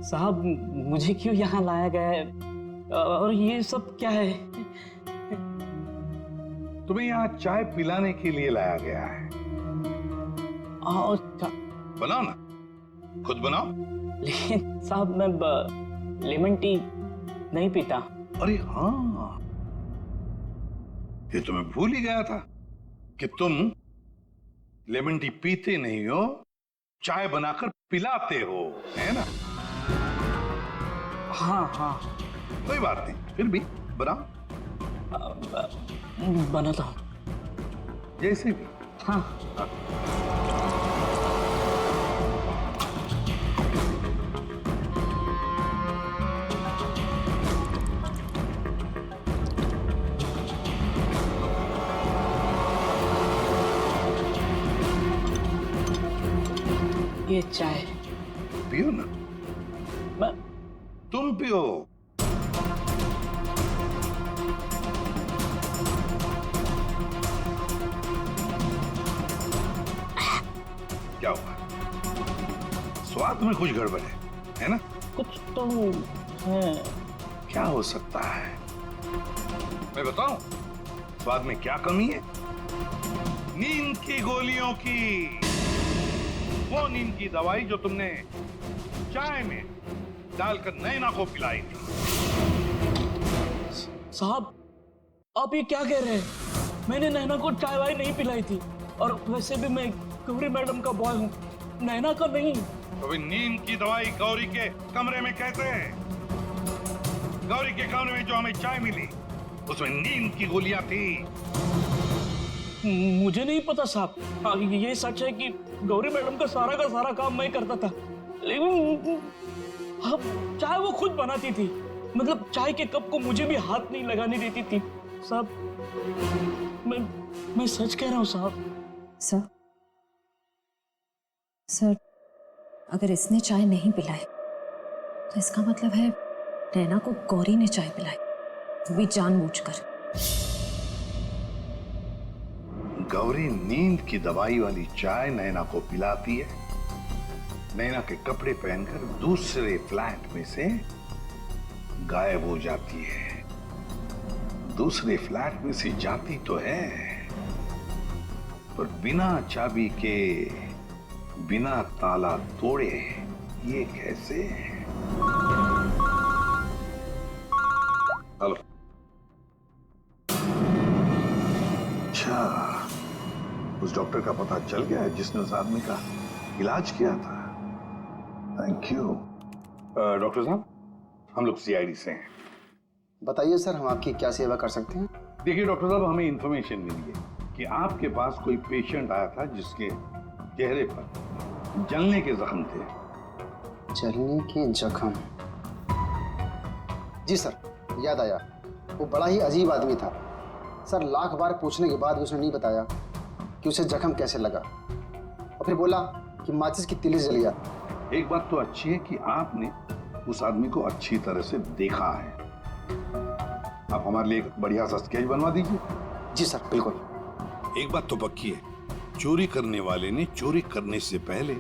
साहब मुझे क्यों यहाँ लाया गया है और ये सब क्या है? तुम्हें यहाँ चाय पिलाने के लिए लाया गया है। और बनाओ ना, खुद बनाओ। लेकिन साहब मैं लेमन टी नहीं पीता। अरे हाँ, ये तो मैं भूल ही गया था कि तुम लेमन टी पीते नहीं हो, चाय बनाकर पिलाते हो, है ना? हाँ हाँ कोई बात नहीं, फिर भी बनाओ। बनाता हूँ। जैसे भी। हाँ। ये चाय पियो ना। तुम पियो। क्या हुआ? स्वाद में कुछ गड़बड़ है ना? कुछ तो है। क्या हो सकता है? मैं बताऊं स्वाद में क्या कमी है? नींद की गोलियों की, वो नींद की दवाई जो तुमने चाय में डालकर नैना को पिलाई थी। साहब आप ये क्या कह रहे हैं? मैंने नैना को चाय वाय नहीं पिलाई थी, और वैसे भी मैं गौरी मैडम का बॉय हूँ, नैना का नहीं। तो नींद की दवाई गौरी के कमरे में कैसे है? गौरी के कमरे में जो हमें चाय मिली उसमें नींद की गोलियां थी। मुझे नहीं पता साहब। हाँ, ये सच है कि गौरी मैडम का सारा काम मैं करता था, लेकिन अब चाय वो खुद बनाती थी। मतलब चाय के कप को मुझे भी हाथ नहीं लगाने देती थी। साहब मैं सच कह रहा हूँ साहब। सर, अगर इसने चाय नहीं पिलाई तो इसका मतलब है नैना को गौरी ने चाय पिलाई, वो भी जानबूझकर। गौरी नींद की दवाई वाली चाय नैना को पिलाती है, नैना के कपड़े पहनकर दूसरे फ्लैट में से गायब हो जाती है। दूसरे फ्लैट में से जाती तो है, पर बिना चाबी के, बिना ताला तोड़े। ये कैसे? हेलो। अच्छा, उस डॉक्टर का पता चल गया है जिसने उस आदमी का इलाज किया था। Thank you. डॉक्टर साहब, हम लोग सीआईडी से हैं। बताइए सर, हम आपकी क्या सेवा कर सकते हैं? देखिए डॉक्टर साहब, हमें इंफॉर्मेशन मिली है कि आपके पास कोई पेशेंट आया था जिसके चेहरे पर जलने के जख्म थे। जलने के जख्म? जी सर, याद आया। वो बड़ा ही अजीब आदमी था सर। लाख बार पूछने के बाद उसने नहीं बताया कि उसे जख्म कैसे लगा, और फिर बोला कि माचिस की तिली जल गया। एक बात तो अच्छी है कि आपने उस आदमी को अच्छी तरह से देखा है। आप हमारे लिए एक बढ़िया सा स्केच बनवा दीजिए। जी सर, बिल्कुल। एक बात तो पक्की है, चोरी करने वाले ने चोरी करने से पहले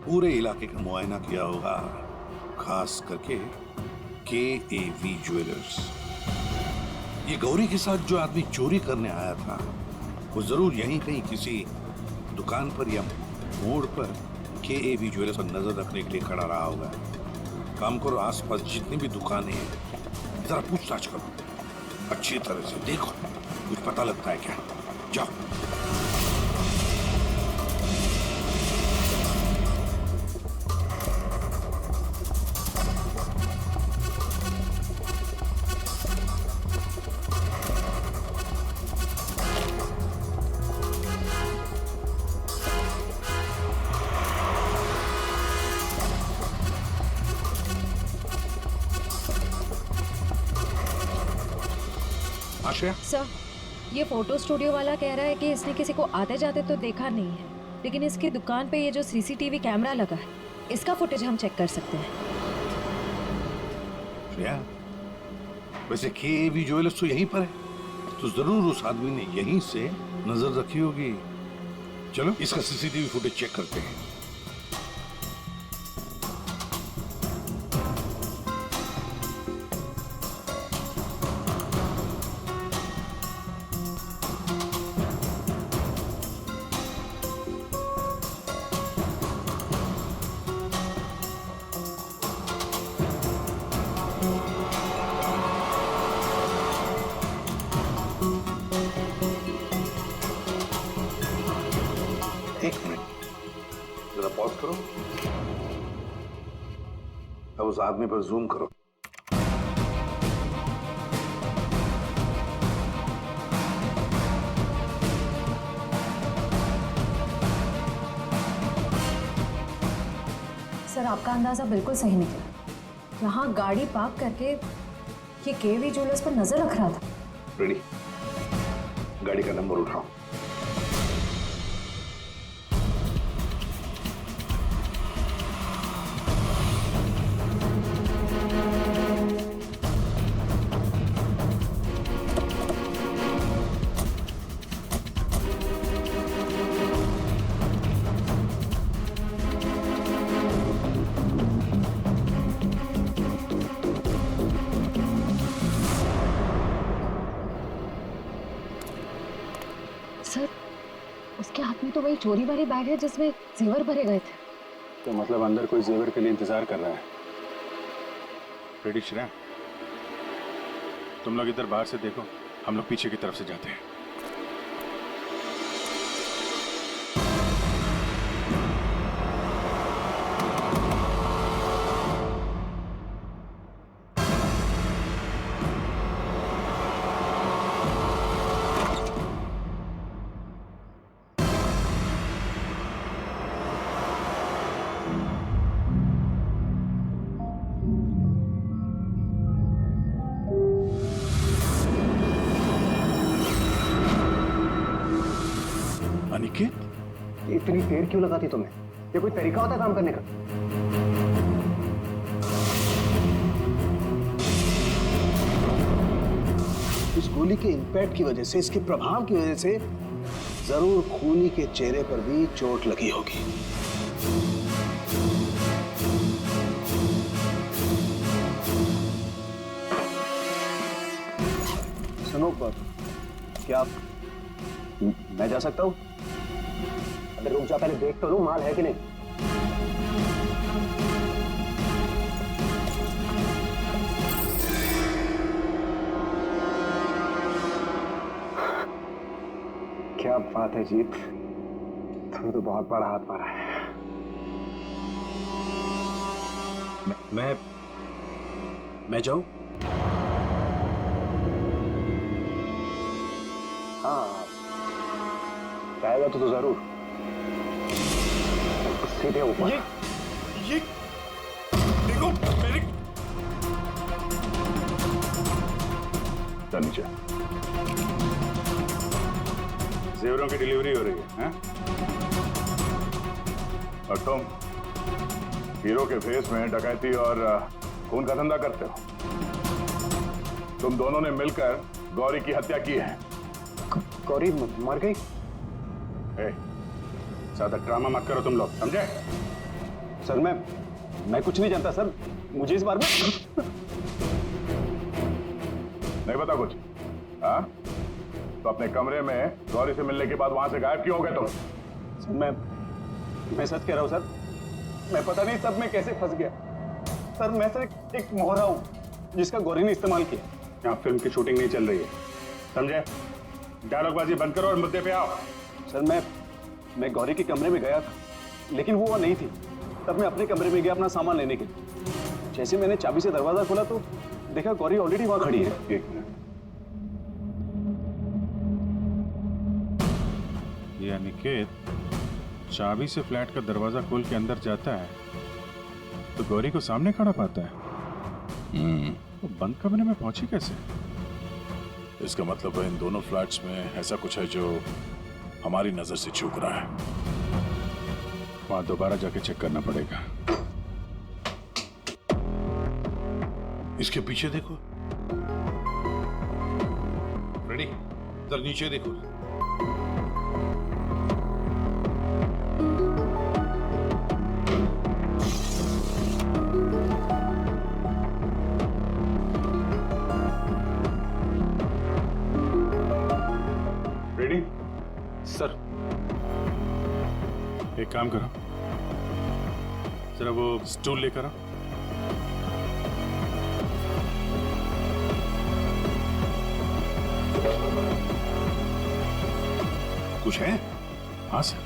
पूरे इलाके का मुआयना किया होगा, खास करके KAV ज्वेलर्स। ये गौरी के साथ जो आदमी चोरी करने आया था वो जरूर यहीं कहीं किसी दुकान पर या मोड़ पर KAV ज्वेलर्स पर नजर रखने के लिए खड़ा रहा होगा। काम करो, आसपास जितनी भी दुकानें हैं जरा पूछताछ करो, अच्छी तरह से देखो, कुछ पता लगता है क्या? जाओ। आशा? सर, ये फोटो स्टूडियो वाला कह रहा है कि इसने किसी को आते जाते तो देखा नहीं है, लेकिन इसकी दुकान पे ये जो CCTV कैमरा लगा है, इसका फुटेज हम चेक कर सकते हैं। श्रेया, वैसे KAV ज्वेलर्स तो यहीं पर है, तो जरूर उस आदमी ने यहीं से नजर रखी होगी। चलो इसका CCTV फुटेज चेक करते हैं। करो। अब उस आदमी पर जूम करो। सर आपका अंदाजा बिल्कुल सही निकला। यहाँ गाड़ी पार्क करके ये केवी ज्वेलर्स पर नजर रख रहा था। रेडी, गाड़ी का नंबर उठाओ। सर उसके हाथ में तो वही चोरी वाली बैग है जिसमें जेवर भरे गए थे। तो मतलब अंदर कोई जेवर के लिए इंतजार कर रहा है। रेडी श्रेया, तुम लोग इधर बाहर से देखो, हम लोग पीछे की तरफ से जाते हैं। अनिकेत, इतनी देर क्यों लगाती तुम्हें? ये कोई तरीका होता है काम करने का? इस गोली के इंपैक्ट की वजह से, इसके प्रभाव की वजह से जरूर खूनी के चेहरे पर भी चोट लगी होगी। सुनो, क्या मैं जा सकता हूँ? अरे रुक जा, पहले देख तो लूं माल है कि नहीं। क्या बात है जीत, तुम्हें तो बहुत बड़ा हाथ मारा है। मैं जाऊं? हाँ, जाएगा तो जरूर। सीधे ऊपर। ये देखो मेरी। चल नीचे। जेवरों की डिलीवरी हो रही है, हैं? और तुम हीरो के फेस में डकैती और खून का धंधा करते हो। तुम दोनों ने मिलकर गौरी की हत्या की है। गौरी मर गई? ज्यादा ड्रामा मत करो तुम लोग, समझे? सर मैं कुछ नहीं जानता सर, मुझे इस बारे में नहीं पता कुछ? हाँ, तो अपने कमरे में गौरी से मिलने के बाद वहां से गायब क्यों हो गए तुम? सर मैं सच कह रहा हूँ सर, मैं पता नहीं सब में कैसे फंस गया। सर मैं सर एक मोहरा हूँ जिसका गौरी ने इस्तेमाल किया। यहाँ फिल्म की शूटिंग नहीं चल रही है, समझे? डायलॉगबाजी बंद करो और मुद्दे पे आओ। सर मैं गौरी के कमरे में गया था, लेकिन वो नहीं थी। तब मैं अपने कमरे में गया अपना सामान लेने के लिए। जैसे मैंने चाबी से दरवाजा खोला तो देखा गौरी ऑलरेडी वहां खड़ी है। एक मिनट, ये अनिकेत चाबी से फ्लैट का दरवाजा खोल के अंदर जाता है तो गौरी को सामने खड़ा पाता है। तो बंद कमरे में पहुंची कैसे? इसका मतलब है इन दोनों फ्लैट्स में ऐसा कुछ है जो हमारी नजर से चूक रहा है। वहां दोबारा जाके चेक करना पड़ेगा। इसके पीछे देखो। रेडी, इधर नीचे देखो। रेडी? सर एक काम करो, जरा वो स्टूल लेकर आओ। कुछ है? हाँ सर।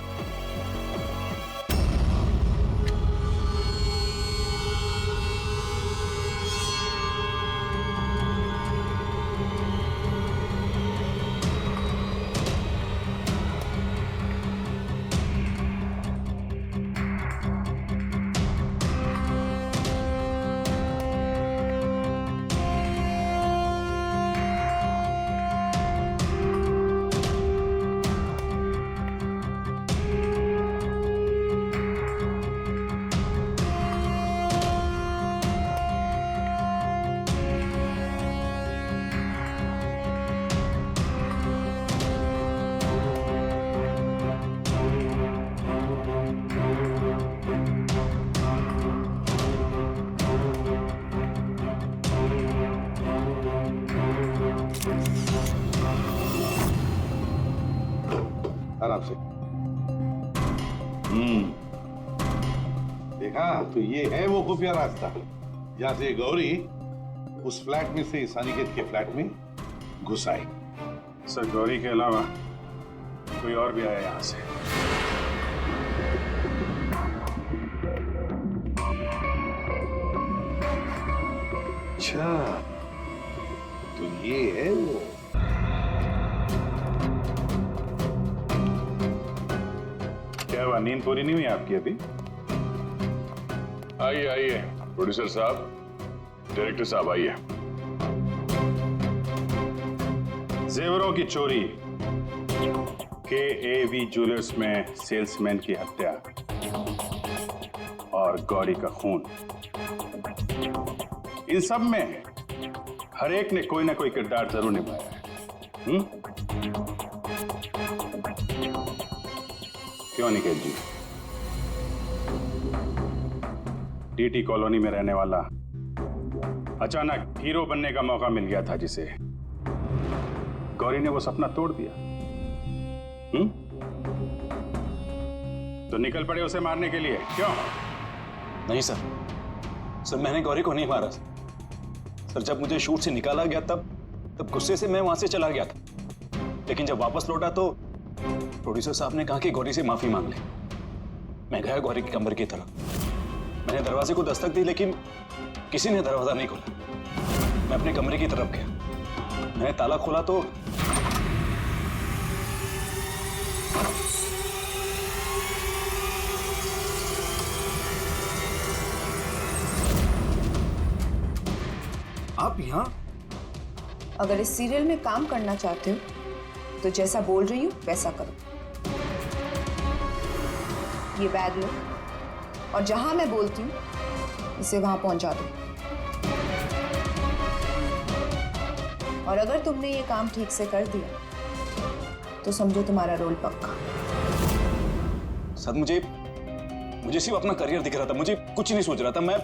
आराम से। देखा तो ये है वो खुफिया रास्ता जहां से गौरी उस फ्लैट में से इस अनिकेत के फ्लैट में घुस आई। सर गौरी के अलावा कोई और भी आया यहाँ से? अच्छा तो ये है वो। क्या हुआ, नींद पूरी नहीं हुई आपकी अभी? आइए आइए प्रोड्यूसर साहब, डायरेक्टर साहब आइए। जेवरों की चोरी, KAV ज्वेलर्स में सेल्समैन की हत्या और गौरी का खून, इन सब में हर एक ने कोई ना कोई किरदार जरूर निभाया है। क्यों निकेत जी? DT कॉलोनी में रहने वाला अचानक हीरो बनने का मौका मिल गया था जिसे, गौरी ने वो सपना तोड़ दिया। तो निकल पड़े उसे मारने के लिए, क्यों? नहीं सर मैंने गौरी को नहीं मारा सर। जब मुझे शूट से निकाला गया तब गुस्से से मैं वहां से चला गया था, लेकिन जब वापस लौटा तो प्रोड्यूसर साहब ने कहा कि गौरी से माफी मांग ले। मैं गया गौरी के कमरे की तरफ, मैंने दरवाजे को दस्तक दी लेकिन किसी ने दरवाजा नहीं खोला। मैं अपने कमरे की तरफ गया, मैंने ताला खोला तो आप यहाँ? अगर इस सीरियल में काम करना चाहते हो तो जैसा बोल रही हूँ वैसा करो। ये बैग लो और जहां मैं बोलती हूँ इसे वहां पहुंचा दो। और अगर तुमने ये काम ठीक से कर दिया तो समझो तुम्हारा रोल पक्का। सर मुझे सिर्फ अपना करियर दिख रहा था, मुझे कुछ नहीं सोच रहा था। मैं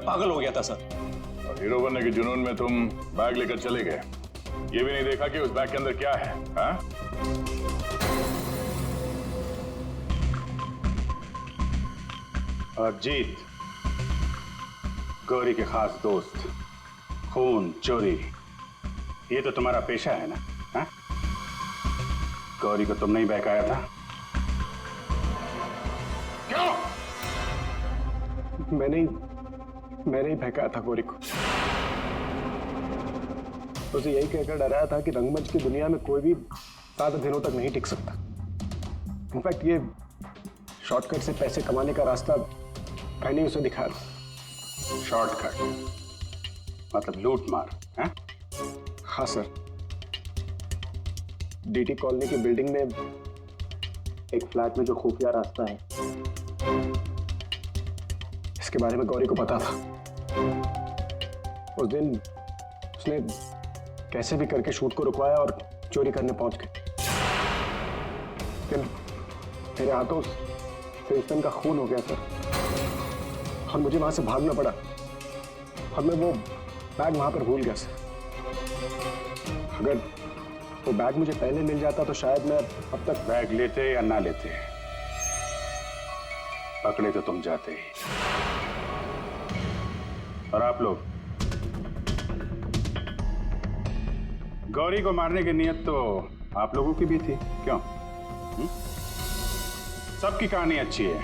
पागल हो गया था सर। और हीरो बनने के जुनून में तुम बैग लेकर चले गए, ये भी नहीं देखा कि उस बैग के अंदर क्या है। हाँ? और जीत, गौरी के खास दोस्त, खून चोरी, ये तो तुम्हारा पेशा है ना? हाँ? गौरी को तुमने ही बहकाया था। क्यों? मैंने ही बहकाया था गौरी को। उसे यही कहकर डराया था कि रंगमंच की दुनिया में कोई भी ज्यादा दिनों तक नहीं टिक सकता। इनफैक्ट ये शॉर्टकट से पैसे कमाने का रास्ता मैंने उसे दिखाया था। शॉर्टकट मतलब लूट मार? हाँ? हाँ सर, DT कॉलोनी की बिल्डिंग में एक फ्लैट में जो खुफिया रास्ता है, इसके बारे में गौरी को पता था। उस दिन उसने कैसे भी करके शूट को रुकवाया और चोरी करने पहुंच गए। लेकिन मेरे हाथों सेल्समैन का खून हो गया सर, और मुझे वहां से भागना पड़ा और मैं वो बैग वहां पर भूल गया सर। अगर वो बैग मुझे पहले मिल जाता तो शायद मैं अब तक। बैग लेते या ना लेते, पकड़े तो तुम जाते ही। और आप लोग, गौरी को मारने की नीयत तो आप लोगों की भी थी, क्यों? सबकी कहानी अच्छी है,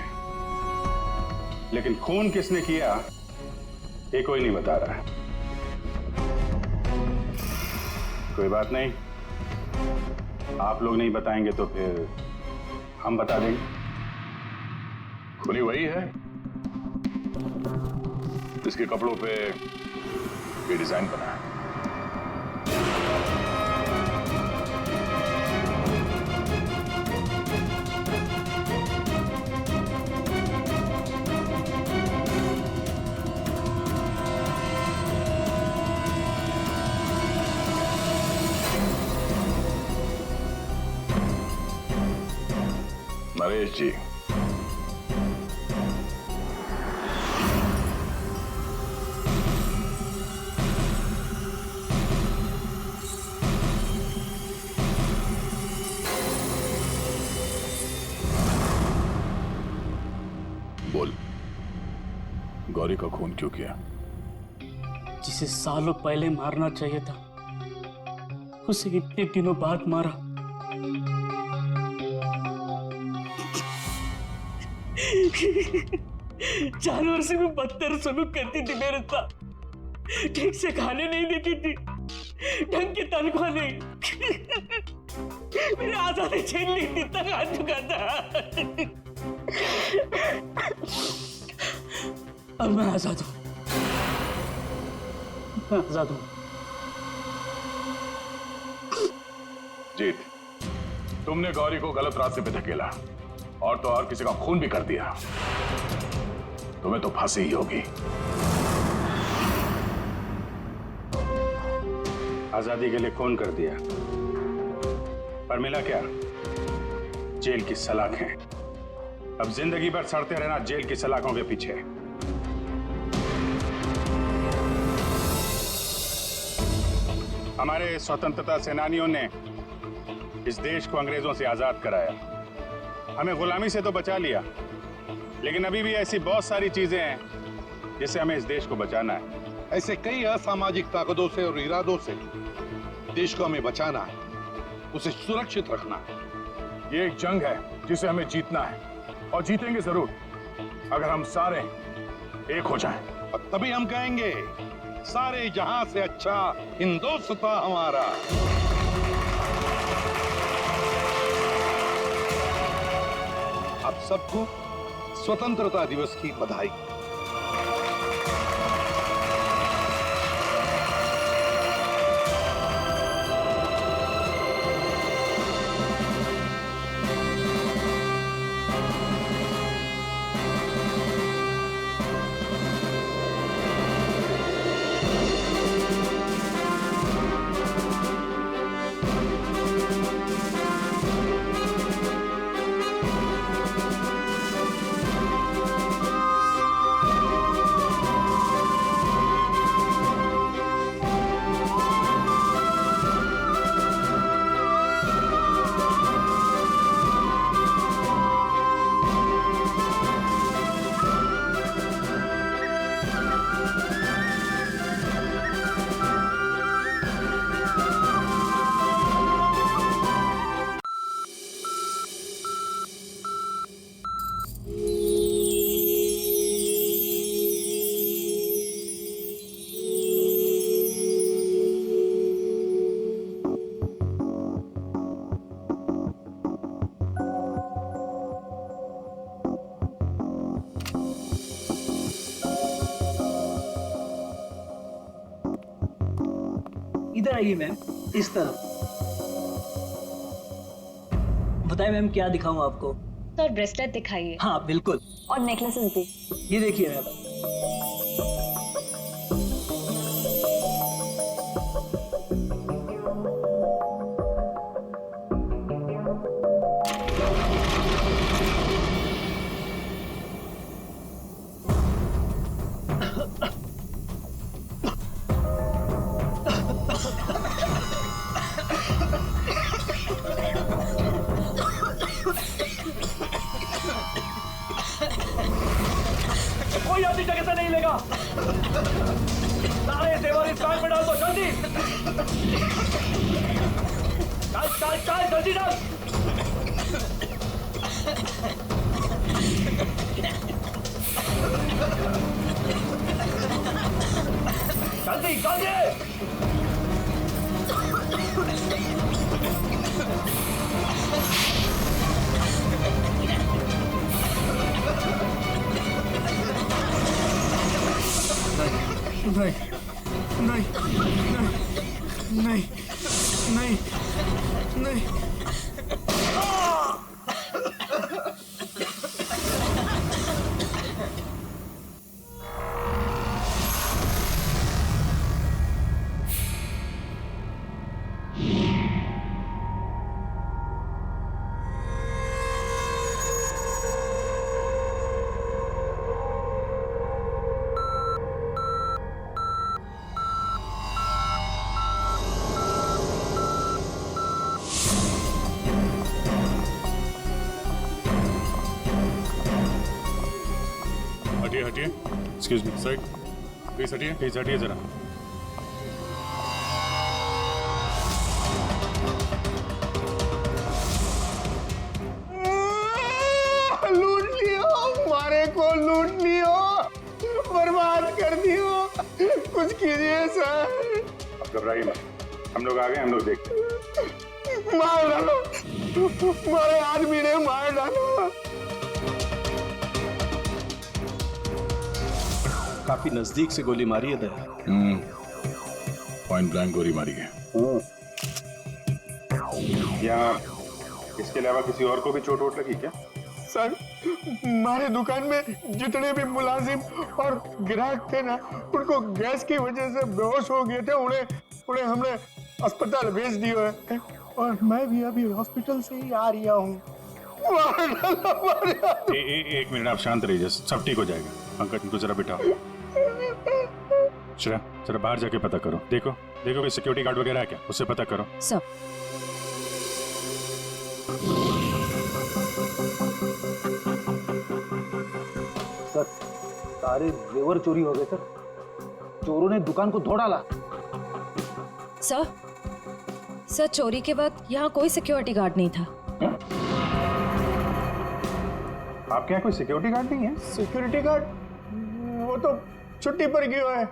लेकिन खून किसने किया ये कोई नहीं बता रहा है। कोई बात नहीं, आप लोग नहीं बताएंगे तो फिर हम बता देंगे। खुली वही है जिसके कपड़ों पे ये डिजाइन बना है। नरेश जी, गौरी का खून क्यों किया? जिसे सालों पहले मारना चाहिए था उसे इतने दिनों बाद मारा। जानवर से भी बदतर सलूक करती थी मेरे साथ। ठीक से खाने नहीं देती थी, ढंग की तनख्वाह नहीं। मेरे आजादी छीन ली थी, तक आ चुका था। अब मैं आजाद हूं, मैं आजाद हूं। जीत, तुमने गौरी को गलत रास्ते पे धकेला और तो और किसी का खून भी कर दिया। तुम्हें तो फांसी ही होगी। आजादी के लिए खून कर दिया, पर मिला क्या? जेल की सलाखें। अब जिंदगी भर सड़ते रहना जेल की सलाखों के पीछे। हमारे स्वतंत्रता सेनानियों ने इस देश को अंग्रेजों से आजाद कराया। हमें गुलामी से तो बचा लिया, लेकिन अभी भी ऐसी बहुत सारी चीजें हैं जिससे हमें इस देश को बचाना है। ऐसे कई असामाजिक ताकतों से और इरादों से देश को हमें बचाना है, उसे सुरक्षित रखना है। ये एक जंग है जिसे हमें जीतना है, और जीतेंगे जरूर अगर हम सारे एक हो जाएं। और तभी हम कहेंगे सारे जहां से अच्छा हिंदुस्तान हमारा। आप सबको स्वतंत्रता दिवस की बधाई। इधर आइए मैम, इस तरफ। बताइए मैम, क्या दिखाऊं आपको? सर ब्रेसलेट दिखाइए। हाँ बिल्कुल, और नेकलेसेस भी। ये देखिए मैम। कोई अपनी जगह से नहीं लेगा। सारे जेवर इस बैग में डाल दो, जल्दी। डाल डाल डाल, जल्दी डाल। जल्दी जल्दी। नहीं नहीं नहीं नहीं नहीं नहीं। एक्सक्यूज मी सर, प्लीज हटिए जरा। लूट लियो, हमारे को लूट लियो, बर्बाद कर दियो, कुछ कीजिए सर। अब घबराइए मत, हम लोग आ गए, हम लोग देखते हैं। मार डालो, हमारे आदमी ने मार डालो। काफी नजदीक से गोली मारी है दया। पॉइंट ब्लैंक गोली मारी है। क्या इसके अलावा किसी और को भी चोट वोट लगी क्या? सर, हमारे दुकान में जितने भी मुलाजिम और ग्राहक थे ना, उनको गैस की वजह से बेहोश हो गए थे। उन्हें हमने अस्पताल भेज दिया है और मैं भी अभी हॉस्पिटल से ही आ रहा हूँ। एक मिनट, आप शांत रहिए, सब ठीक हो जाएगा। पंकज, इनको जरा बिठाओ। जरा बाहर जाके पता करो, देखो कोई सिक्योरिटी गार्ड वगैरह है क्या, उससे पता करो। सर, सर, सारे जेवर चोरी हो गए सर। चोरों ने दुकान को तोड़ डाला। सर चोरी के बाद यहाँ कोई सिक्योरिटी गार्ड नहीं था। आपके यहाँ कोई सिक्योरिटी गार्ड नहीं है? सिक्योरिटी गार्ड वो तो छुट्टी पर गया है।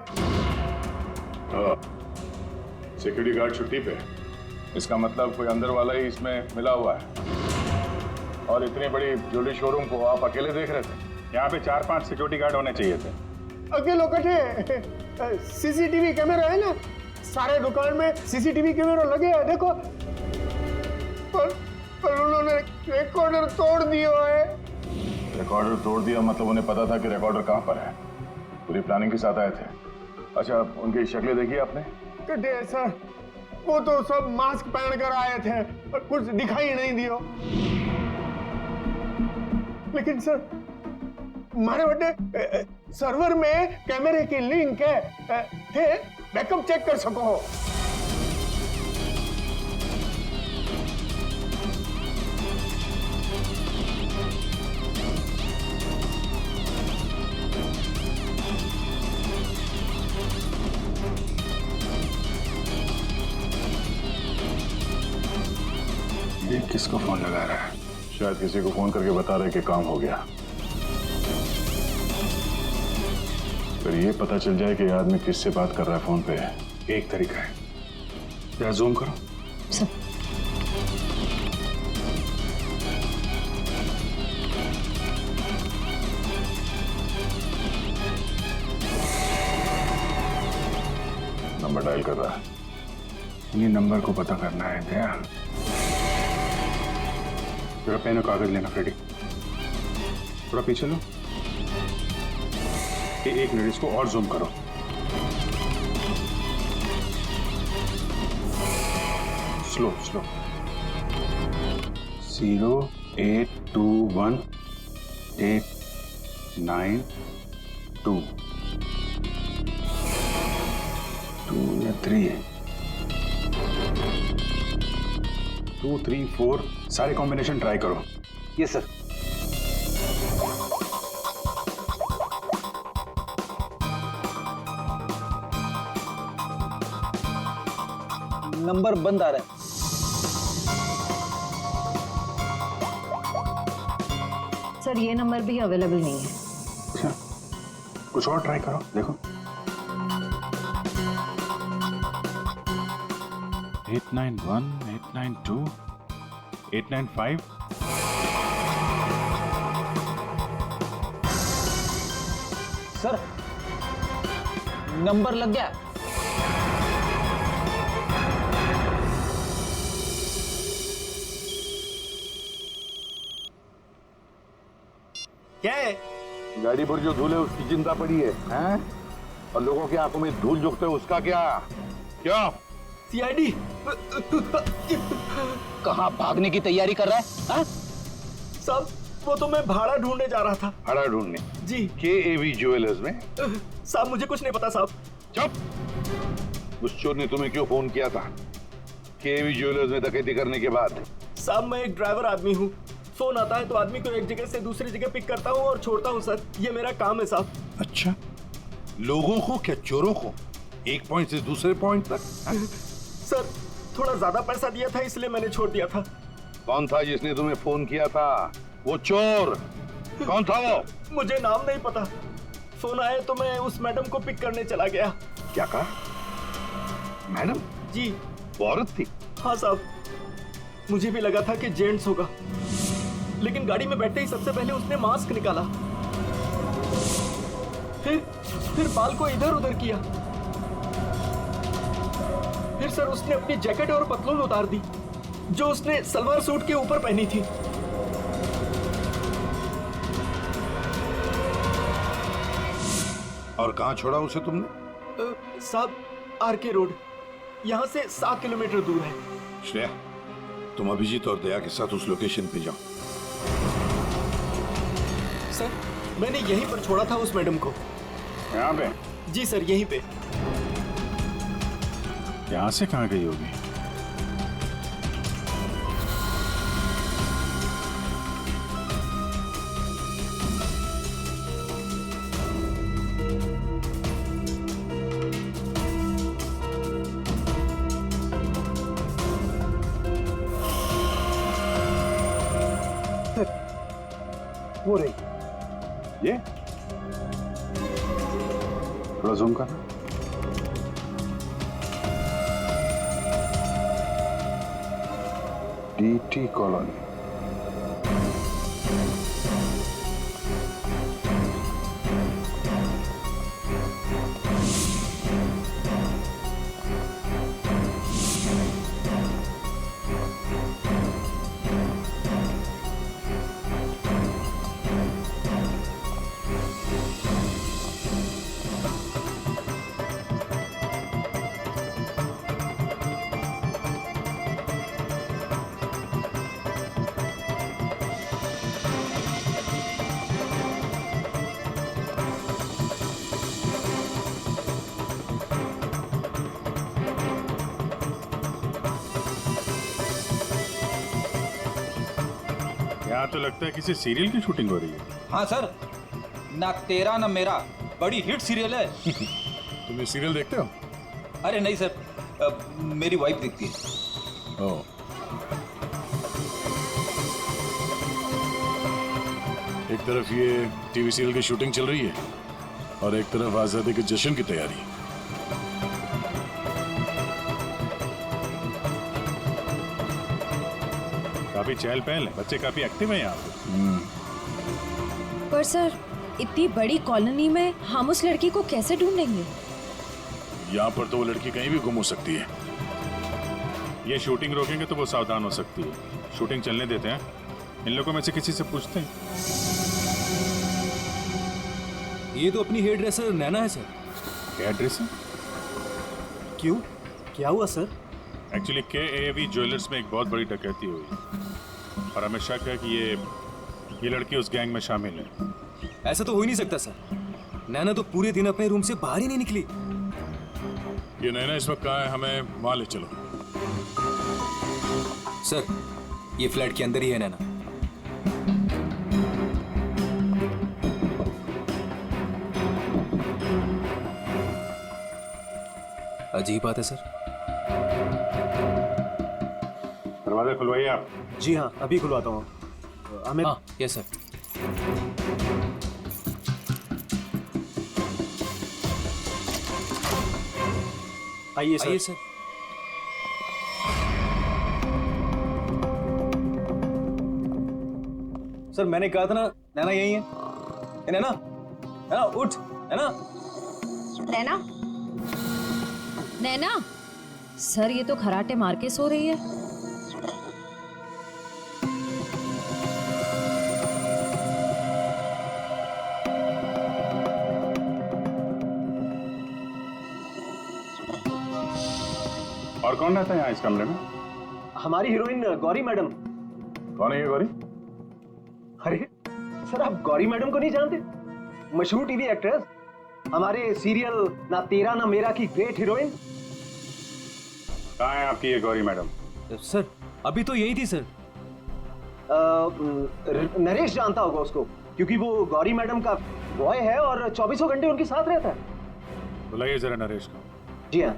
सिक्योरिटी गार्ड छुट्टी पे, इसका मतलब कोई अंदर वाला ही इसमें मिला हुआ है। और इतनी बड़ी ज्वेलरी शोरूम को आप अकेले देख रहे थे? यहाँ पे 4-5 सिक्योरिटी गार्ड होने चाहिए थे। अकेले कटे, सीसीटीवी कैमरा है ना, सारे दुकान में सीसीटीवी कैमरा लगे हैं, देखो। पर उन्होंने रिकॉर्डर तोड़ दिया है। रिकॉर्डर तोड़ दिया मतलब उन्हें पता था कि रिकॉर्डर कहाँ पर है। पूरी प्लानिंग के साथ आए थे। अच्छा, उनकी शक्लें देखी आपने? कटे सर, वो तो सब मास्क पहन कर आए थे और कुछ दिखाई नहीं दियो। लेकिन सर, हमारे बड़े सर्वर में कैमरे की लिंक है, थे बैकअप चेक कर सको। ये किसको फोन लगा रहा है? शायद किसी को फोन करके बता रहे कि काम हो गया। फिर ये पता चल जाए कि ये आदमी किससे बात कर रहा है फोन पे। एक तरीका है, जरा जूम करो। सर, नंबर डायल कर रहा है। ये नंबर को पता करना है दया। जरा पेन और कागज लेना फ्रेडी, थोड़ा पीछे लो। एक मिनट, इसको और जूम करो। स्लो 0821892 2 या 3 2 3 4 सारे कॉम्बिनेशन ट्राई करो। Yes sir. नंबर बंद आ रहा है। सर ये नंबर भी अवेलेबल नहीं है। अच्छा, कुछ और ट्राई करो, देखो। 891 892 895 सर, नंबर लग गया। क्या है? गाड़ी पर जो धूल है उसकी चिंता पड़ी है, हैं? और लोगों की आंखों में धूल झोंकते है उसका क्या? क्या? सीआईडी कहाँ भागने की तैयारी कर रहा है? हाँ? साहब, वो तो मैं भाड़ा ढूंढने जा रहा था। भाड़ा ढूंढने? जी। KAV ज्वेलर्स में? साहब मुझे कुछ नहीं पता साहब। चुप! उस चोर ने तुम्हें क्यों फोन किया था KAV ज्वेलर्स में डकैती करने के बाद? साहब मैं एक ड्राइवर आदमी हूँ, फोन आता है तो आदमी को एक जगह से दूसरी जगह पिक करता हूँ और छोड़ता हूँ सर, ये मेरा काम है साहब। अच्छा, लोगों को क्या, चोरों को? एक पॉइंट से दूसरे पॉइंट तक? सर थोड़ा ज्यादा पैसा दिया था इसलिए मैंने छोड़ दिया था। कौन था जिसने तुम्हें फोन किया था? वो चोर कौन था वो? मुझे नाम नहीं पता। फोन आया तो मैं उस मैडम को पिक करने चला गया। क्या कहा? मैडम? जी वो औरत थी? हाँ साहब, मुझे भी लगा था कि जेंट्स होगा, लेकिन गाड़ी में बैठते ही सबसे पहले उसने मास्क निकाला, फिर बाल को इधर उधर किया, फिर सर उसने अपनी जैकेट और पतलून उतार दी जो उसने सलवार सूट के ऊपर पहनी थी। और कहां छोड़ा उसे तुमने? साहब आरके रोड, यहाँ से 7 किलोमीटर दूर है। श्रेया, तुम अभिजीत और दया के साथ उस लोकेशन पे जाओ। सर मैंने यहीं पर छोड़ा था उस मैडम को। यहाँ पे? जी सर यहीं पे। यहाँ से कहाँ गई होगी? वो रही। ये थोड़ा जूम करना। DT colony. यहाँ तो लगता है किसी सीरियल की शूटिंग हो रही है। हाँ सर, ना तेरा ना मेरा बड़ी हिट सीरियल है। तुम ये सीरियल देखते हो? अरे नहीं सर, मेरी वाइफ देखती है। ओह। एक तरफ ये टीवी सीरियल की शूटिंग चल रही है और एक तरफ आजादी के जश्न की तैयारी। काफी चहल पहल है, बच्चे काफी एक्टिव हैं यहाँ पे। पर सर इतनी बड़ी कॉलोनी में हम उस लड़की को कैसे ढूंढेंगे? यहाँ पर तो वो लड़की कहीं भी गुम हो सकती है। ये शूटिंग रोकेंगे तो वो सावधान हो सकती है। शूटिंग चलने देते हैं, इन लोगों में से किसी से पूछते हैं। ये तो अपनी हेयर ड्रेसर नैना है सर। क्या एड्रेस है? क्यों, क्या हुआ सर? एक्चुअली KAV ज्वेलर्स में एक बहुत बड़ी डकैती हुई और हमें शक है कि ये लड़की उस गैंग में शामिल है। ऐसा तो हो ही नहीं सकता सर। नैना तो पूरे दिन अपने रूम से बाहर ही नहीं निकली। ये नैना इस वक्त कहाँ है? हमें वहाँ ले चलो। सर ये फ्लैट के अंदर ही है नैना। अजीब बात है सर। दरवाजा खुलवाइए आप। जी हाँ अभी खुलवाता हूँ। हमें हाँ यस सर। आइए सर। आइए सर। सर मैंने कहा था ना नैना यही है। ए, नैना नैना उठ। नैना नैना, नैना सर ये तो खराटे मार के सो रही है। और कौन रहता है यहाँ इस कमरे में? हमारी हीरोइन गौरी मैडम। कौन है ये गौरी? अरे सर आप गौरी मैडम को नहीं जानते? मशहूर टीवी एक्ट्रेस, हमारे सीरियल ना तेरा ना मेरा की ग्रेट हीरोइन। कहाँ है आपकी ये गौरी मैडम? सर अभी तो यही थी सर। नरेश जानता होगा उसको, क्योंकि वो गौरी मैडम का बॉय है और 24 घंटे उनके साथ रहता है। बुलाइए जरा नरेश को। जी हाँ।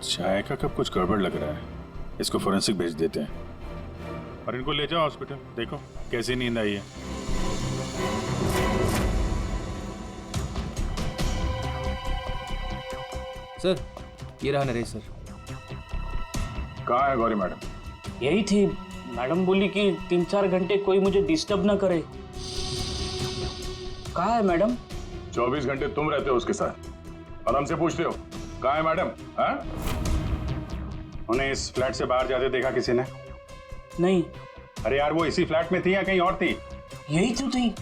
चाय का कप कुछ गड़बड़ लग रहा है, इसको फोरेंसिक भेज देते हैं और इनको ले जाओ हॉस्पिटल, देखो कैसी नींद आई है। सर ये रहा नरेश सर। कहाँ है गौरी मैडम? यही थी, मैडम बोली कि 3-4 घंटे कोई मुझे डिस्टर्ब ना करे। कहाँ है मैडम? 24 घंटे तुम रहते हो उसके साथ और हमसे पूछते हो कहाँ है मैडम? हाँ? उन्हें इस फ्लैट से बाहर जाते देखा किसी ने? नहीं। अरे यार वो इसी फ्लैट में थी या कहीं और थी? यही तो थी।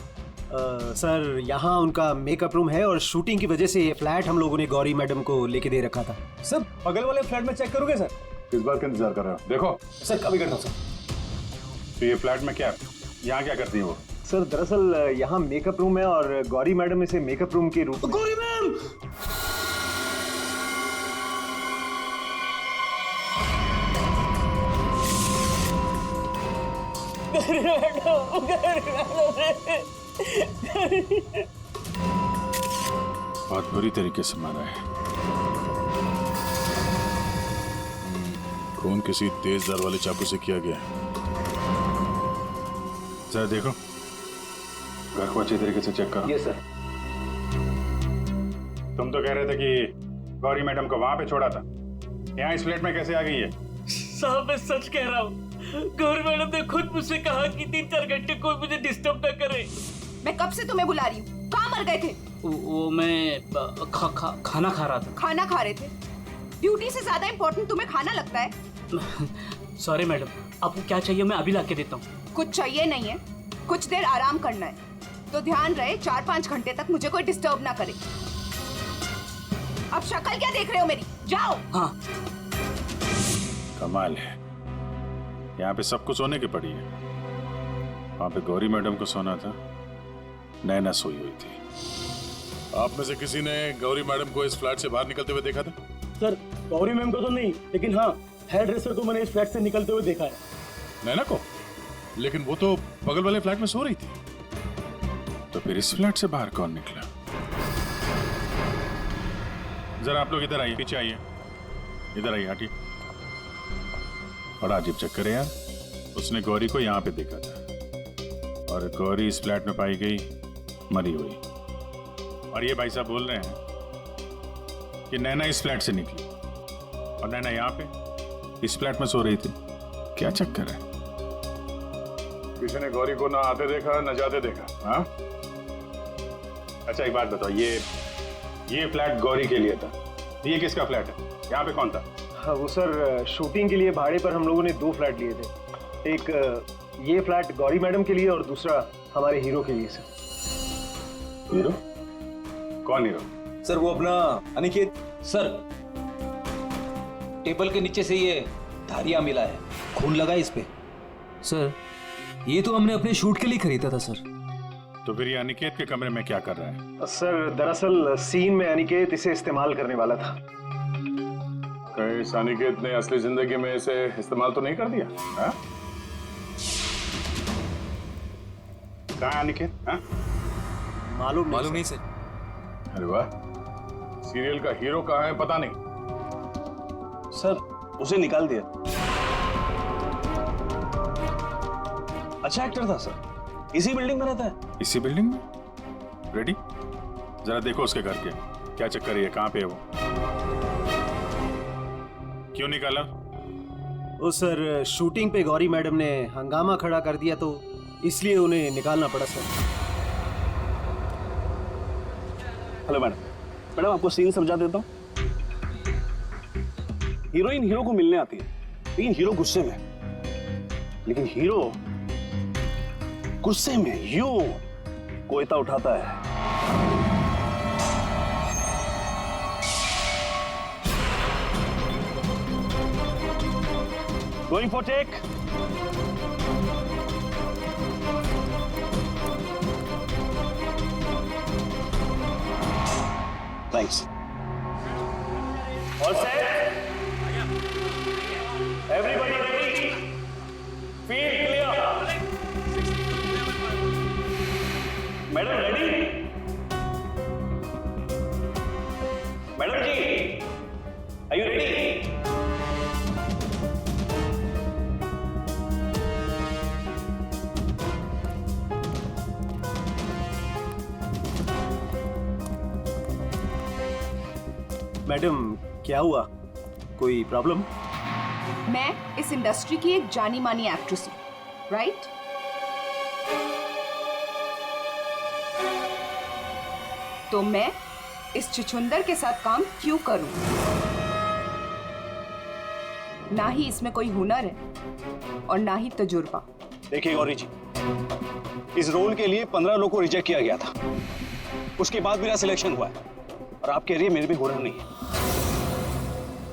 सर यहाँ उनका मेकअप रूम है और शूटिंग की वजह से ये फ्लैट हम लोगों ने गौरी मैडम को लेके दे रखा था। सर बगल वाले फ्लैट में चेक करोगे सर? किस बात का इंतजार कर रहे हो? देखो सर कभी करना सर। तो ये फ्लैट में क्या, यहाँ क्या करती है वो? सर दरअसल यहाँ मेकअप रूम है और गौरी मैडम इसे मेकअप रूम के रूप में। गौरी मैम! बहुत बुरी तरीके से मारा है। खून किसी तेज धार वाले चाकू से किया गया है। जरा देखो, घर को अच्छी तरीके से चेक करो। ये सर। तुम तो कह रहे थे कि गौरी मैडम को वहां पे छोड़ा था, यहाँ इस फ्लैट में कैसे आ गई है? साहब मैं सच कह रहा हूँ, गौरी मैडम ने खुद मुझसे कहा कि 3-4 घंटे कोई मुझे डिस्टर्ब ना करे। मैं कब से तुम्हें बुला रही हूँ, कहाँ मर गए थे? वो मैं खाना खा रहा था। खाना खा रहे थे? ड्यूटी से ज्यादा इम्पोर्टेंट तुम्हें खाना लगता है? सॉरी मैडम, आपको क्या चाहिए मैं अभी लाके देता हूँ। कुछ चाहिए नहीं है, कुछ देर आराम करना है, तो ध्यान रहे 4-5 घंटे तक मुझे कोई डिस्टर्ब ना करे। अब शक्ल क्या देख रहे हो मेरी, जाओ। हाँ। कमाल है, यहाँ पे सबको सोने की पड़ी है, वहां पे गौरी मैडम को सोना था, नैना सोई हुई थी। आप में से किसी ने गौरी मैडम को इस फ्लैट से बाहर निकलते हुए देखा था? सर गौरी मैम को तो नहीं, लेकिन हाँ हेयर ड्रेसर को मैंने इस फ्लैट से निकलते हुए देखा है। नैना को? लेकिन वो तो बगल वाले फ्लैट में सो रही थी। तो फिर इस फ्लैट से बाहर कौन निकला? जरा आप लोग इधर आइए, पीछे आइए, इधर आइए, हटिए। बड़ा अजीब चक्कर है यार, उसने गौरी को यहाँ पे देखा था और गौरी इस फ्लैट में पाई गई मरी हुई, और ये भाई साहब बोल रहे हैं कि नैना इस फ्लैट से निकली और नैना यहाँ पे इस फ्लैट में सो रही थी। क्या चक्कर है? किसी ने गौरी को ना आते देखा ना जाते देखा। हाँ? अच्छा एक बात बताओ, ये फ्लैट गौरी के लिए था, ये किसका फ्लैट है? यहाँ पे कौन था? हाँ वो सर शूटिंग के लिए भाड़े पर हम लोगों ने 2 फ्लैट लिए थे, एक ये फ्लैट गौरी मैडम के लिए और दूसरा हमारे हीरो के लिए। Sir hero? कौन हीरो? सर वो अपना अनिकेत। सर टेबल के नीचे से ये धारियां मिला है, खून लगा है इस पे। सर ये तो हमने अपने शूट के लिए खरीदा था सर। तो फिर ये अनिकेत के कमरे में क्या कर रहा है? सर दरअसल सीन में अनिकेत इसे इस्तेमाल करने वाला था। कहीं इस अनिकेत ने असली जिंदगी में इसे इस्तेमाल तो नहीं कर दिया? हाँ? कहाँ है अनिकेत? हाँ? मालूम नहीं सर। अरे वाह, सीरियल का हीरो कहाँ है पता नहीं। सर उसे निकाल दिया। अच्छा एक्टर था सर, इसी बिल्डिंग में रहता है। इसी बिल्डिंग में? रेडी? जरा देखो उसके घर के क्या चक्कर है, कहाँ पे है वो? क्यों निकाला? वो सर शूटिंग पे गौरी मैडम ने हंगामा खड़ा कर दिया तो इसलिए उन्हें निकालना पड़ा सर। हेलो मैडम, मैडम आपको सीन समझा देता हूँ। हीरोइन हीरो को मिलने आती है, लेकिन हीरो गुस्से में, लेकिन हीरो गुस्से में यूं कोयता उठाता है। Going for take. Thanks. All set? Everybody ready? Field clear? Madam ready? Madam क्या हुआ, कोई प्रॉब्लम? मैं इस इंडस्ट्री की एक जानी मानी एक्ट्रेस हूँ, राइट? तो मैं इस छुछुंदर के साथ काम क्यों करूं? ना ही इसमें कोई हुनर है और ना ही तजुर्बा। देखिए गौरी जी, इस रोल के लिए 15 लोगों को रिजेक्ट किया गया था, उसके बाद मेरा सिलेक्शन हुआ है और आप कह रही है मेरे भी हुनर नहीं है।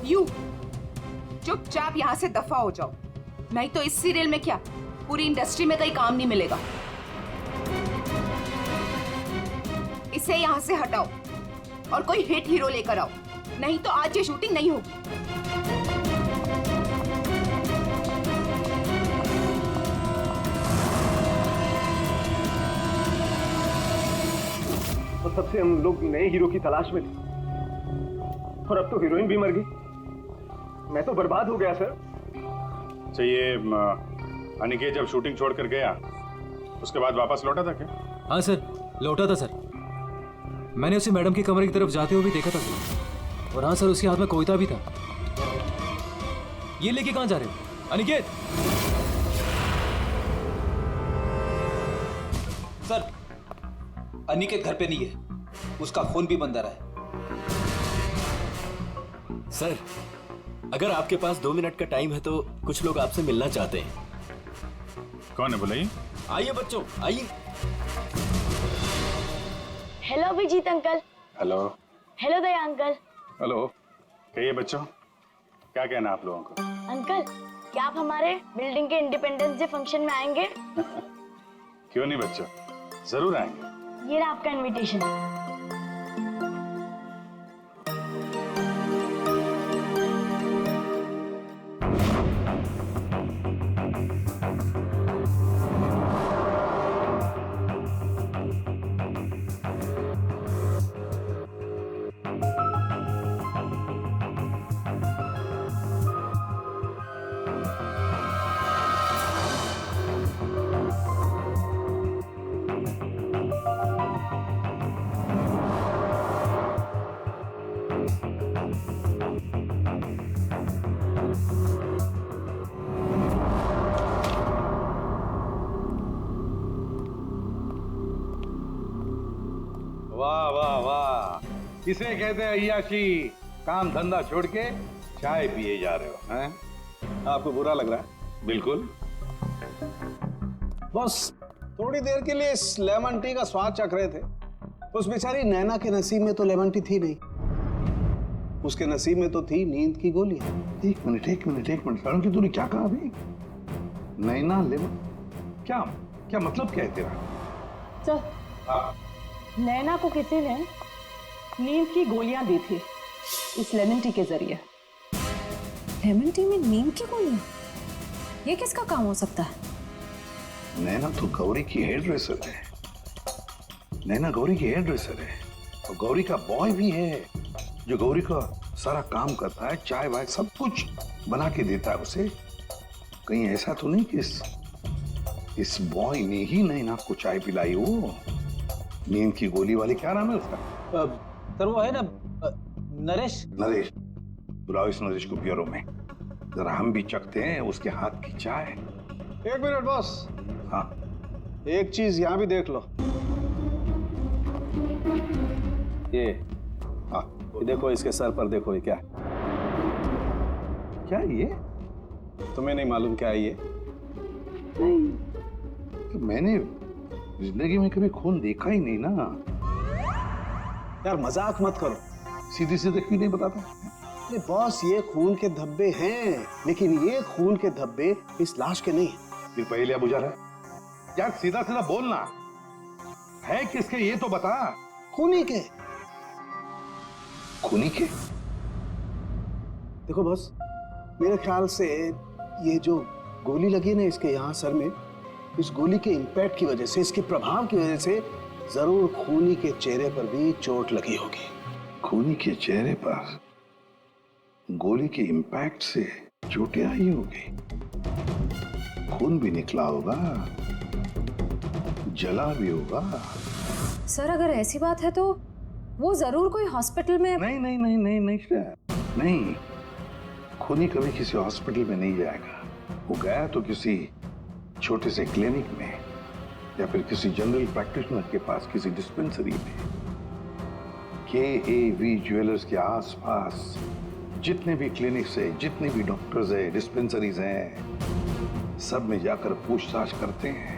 यू चुपचाप यहां से दफा हो जाओ, नहीं तो इस सीरियल में क्या पूरी इंडस्ट्री में कहीं काम नहीं मिलेगा। इसे यहां से हटाओ और कोई हिट हीरो लेकर आओ, नहीं तो आज ये शूटिंग नहीं होगी। और तब से हम लोग नए हीरो की तलाश में थे और अब तो हीरोइन भी मर गई। मैं तो बर्बाद हो गया सर। अच्छा, ये अनिकेत जब शूटिंग छोड़कर गया उसके बाद वापस लौटा था क्या? हाँ सर, लौटा था सर। मैंने उसे मैडम के कमरे की तरफ जाते हुए भी देखा था सर। और हाँ सर, उसके हाथ में कोयता भी था। ये लेके कहाँ जा रहे हो अनिकेत? सर, अनिकेत घर पे नहीं है, उसका फोन भी बंद आ रहा है। सर, अगर आपके पास 2 मिनट का टाइम है तो कुछ लोग आपसे मिलना चाहते हैं। कौन है बुलाइए? आइए बच्चों, आइए। Hello Abhijit uncle. Hello. Hello Daya uncle. Hello. कहिए बच्चों, क्या कहना आप लोगों को? अंकल, क्या आप हमारे बिल्डिंग के इंडिपेंडेंस डे फंक्शन में आएंगे? क्यों नहीं बच्चों, जरूर आएंगे। ये रहा आपका इनविटेशन। वाह वाह वाह, किसे कहते हैं अय्याशी? काम धंधा छोड़ के चाय पिए जा रहे हो हैं? आपको बुरा लग रहा है? बिल्कुल। बॉस, थोड़ी देर के लिए इस लेमन टी का स्वाद चख रहे थे। उस बेचारी नैना के नसीब में तो लेमन टी थी नहीं, उसके नसीब में तो थी नींद की गोली। एक मिनट सारुण की तूने क्या कहा अभी? नैना लेमन? क्या क्या मतलब क्या है तेरा? सर, हाँ। नैना को किसी ने नींद की गोलियां दी थी इस लेमन टी के जरिए। लेमन टी में नींद की गोलियां? ये किसका काम हो सकता है? नैना तो गौरी की हेयर ड्रेसर है। नैना गौरी की हेयर ड्रेसर है और गौरी का बॉय भी है जो गौरी का सारा काम करता है, चाय वाय सब कुछ बना के देता है उसे। कहीं ऐसा तो नहीं कि इस बॉय ने ही नैना को चाय पिलाई हो? नींद की गोली वाली क्या नाम है उसका? सर वो है ना, नरेश। नरेश, बुलाओ इस नरेश को ब्यूरो में, जरा हम भी चखते हैं उसके हाथ की चाय। एक मिनट बॉस। हाँ, एक चीज यहाँ भी देख लो। ये हाँ, ये देखो, इसके सर पर देखो, ये क्या क्या ये? तुम्हें नहीं मालूम क्या है ये? तो मैंने जिंदगी में कभी खून देखा ही नहीं ना। यार मजाक मत करो। सीधी सीधे क्यों नहीं बताता? अरे बॉस, ये खून के धब्बे हैं, लेकिन ये खून के धब्बे इस लाश के नहीं हैं। फिर पहले बुझा रहा है यार, सीधा सीधा बोलना है किसके ये तो बता। खूनी के। खूनी के? देखो बॉस, मेरे ख्याल से ये जो गोली लगी है ना इसके यहाँ सर में, इस गोली के इंपैक्ट की वजह से, इसके प्रभाव की वजह से जरूर खूनी के चेहरे पर भी चोट लगी होगी। खूनी के चेहरे पर गोली के इंपैक्ट से चोटें आई होगी, खून भी निकला होगा, जला भी होगा। सर, अगर ऐसी बात है तो वो जरूर कोई हॉस्पिटल में। नहीं नहीं नहीं नहीं नहीं श्रेया, नहीं, खूनी कभी किसी हॉस्पिटल में नहीं जाएगा। वो गया तो किसी छोटे से क्लिनिक में या फिर किसी जनरल प्रैक्टिशनर के पास, किसी डिस्पेंसरी में। KAV ज्वेलर्स के आसपास जितने भी क्लिनिक्स है, जितने भी डॉक्टर्स है, डिस्पेंसरीज हैं, सब में जाकर पूछताछ करते हैं।